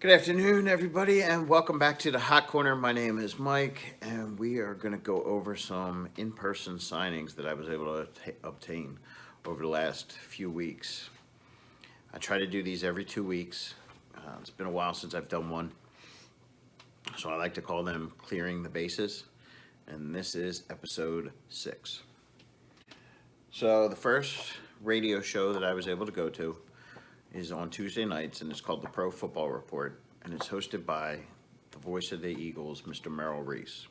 Good afternoon, everybody, and welcome back to the Hot Corner. My name is Mike, and we are going to go over some in person signings that I was able to obtain over the last few weeks. I try to do these every 2 weeks. It's been a while since I've done one, so I like to call them Clearing the Bases, and this is episode 6. So, the first radio show that I was able to go to is on Tuesday nights, and it's called the Pro Football Report, and it's hosted by the voice of the Eagles, Mr. Merrill Reese.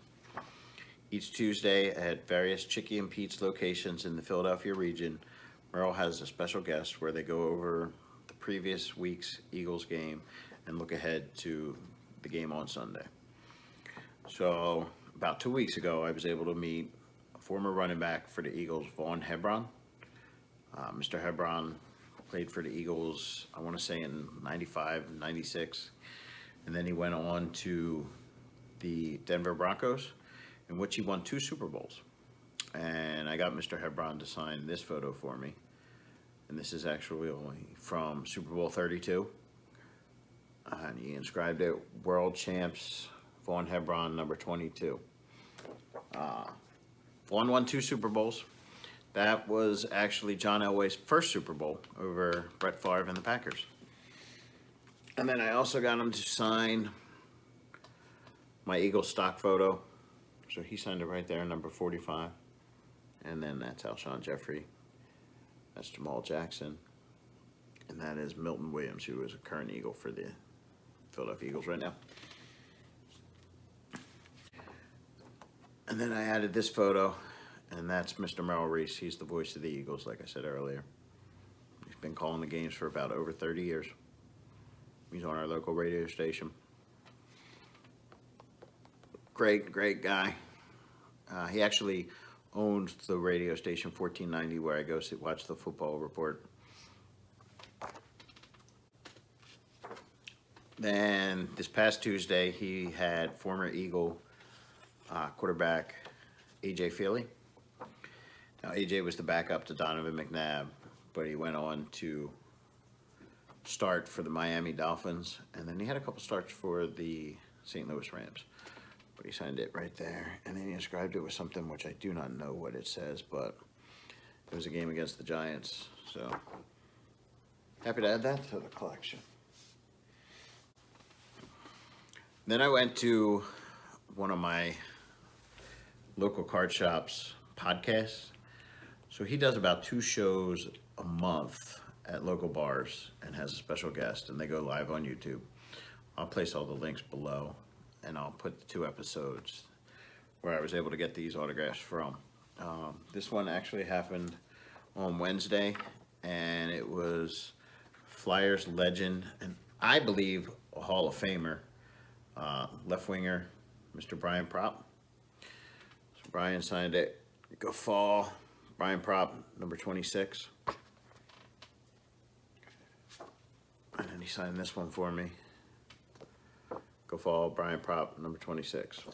Each Tuesday at various Chicky and Pete's locations in the Philadelphia region, Merrill has a special guest where they go over the previous week's Eagles game and look ahead to the game on Sunday. So, about 2 weeks ago, I was able to meet a former running back for the Eagles, Vaughn Hebron. Mr. Hebron played for the Eagles, I want to say in 95, 96. And then he went on to the Denver Broncos, in which he won 2 Super Bowls. And I got Mr. Hebron to sign this photo for me. And this is actually from Super Bowl 32. And he inscribed it, World Champs, Vaughn Hebron, number 22. Vaughn won 2 Super Bowls. That was actually John Elway's first Super Bowl over Brett Favre and the Packers. And then I also got him to sign my Eagles stock photo. So he signed it right there, number 45. And then that's Alshon Jeffrey. That's Jamal Jackson. And that is Milton Williams, who is a current Eagle for the Philadelphia Eagles right now. And then I added this photo. And that's Mr. Merrill Reese. He's the voice of the Eagles, like I said earlier. He's been calling the games for about over 30 years. He's on our local radio station. Great guy. He actually owns the radio station 1490 where I go watch the football report. Then this past Tuesday, he had former Eagle quarterback A.J. Feely. Now, A.J. was the backup to Donovan McNabb, but he went on to start for the Miami Dolphins, and then he had a couple starts for the St. Louis Rams. But he signed it right there, and then he inscribed it with something which I do not know what it says, but it was a game against the Giants, so happy to add that to the collection. Then I went to one of my local card shops podcasts. So he does about 2 shows a month at local bars and has a special guest, and they go live on YouTube. I'll place all the links below, and I'll put the 2 episodes where I was able to get these autographs from. This one actually happened on Wednesday, and it was Flyers legend, and I believe a Hall of Famer, left winger, Mr. Brian Propp. So Brian signed it. Go fall. Brian Propp, number 26. And then he signed this one for me. Go fall, Brian Propp, number 26.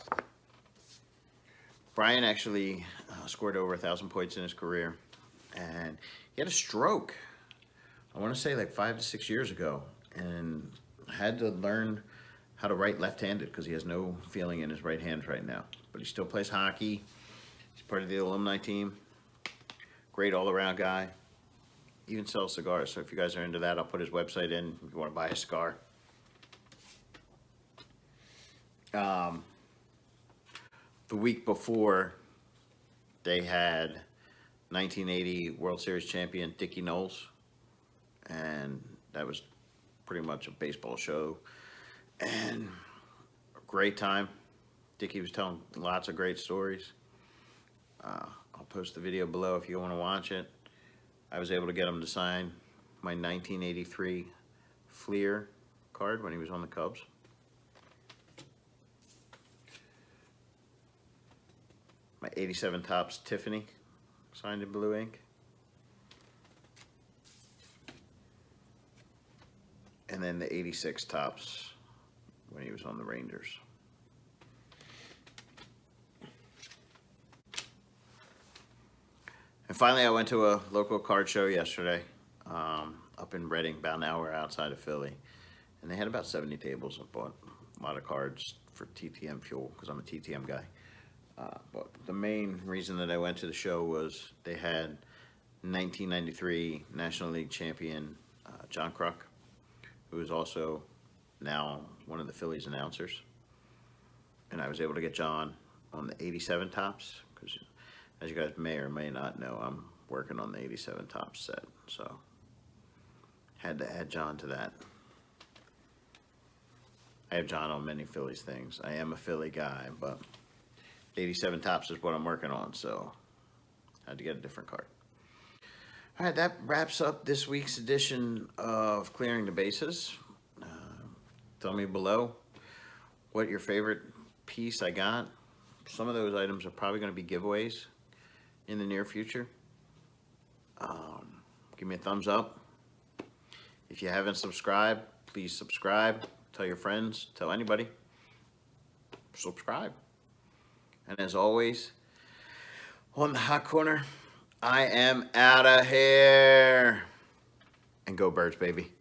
Brian actually scored over 1,000 points in his career. And he had a stroke, I want to say like 5 to 6 years ago. And had to learn how to write left-handed because he has no feeling in his right hand right now. But he still plays hockey. He's part of the alumni team. Great all-around guy. Even sells cigars. So if you guys are into that, I'll put his website in if you want to buy a cigar. The week before, they had 1980 World Series champion Dickie Knowles. And that was pretty much a baseball show. And a great time. Dickie was telling lots of great stories. I'll post the video below if you want to watch it. I was able to get him to sign my 1983 Fleer card when he was on the Cubs. My 87 Topps Tiffany signed in blue ink. And then the 86 Topps when he was on the Rangers. And finally, I went to a local card show yesterday up in Reading, about an hour outside of Philly. and they had about 70 tables. I bought a lot of cards for TTM Fuel because I'm a TTM guy. But the main reason that I went to the show was they had 1993 National League champion John Crock, who is also now one of the Phillies announcers. And I was able to get John on the 87 tops because, as you guys may or may not know, I'm working on the 87 tops set. So had to add John to that. I have John on many Phillies things. I am a Philly guy, but 87 tops is what I'm working on, so I had to get a different card. All right, that wraps up this week's edition of Clearing the Bases. Tell me below what your favorite piece I got. Some of those items are probably going to be giveaways in the near future. Give me a thumbs up. If you haven't subscribed, please subscribe. Tell your friends, tell anybody. Subscribe. And as always, on the Hot Corner, I am out of here. And go Birds, baby.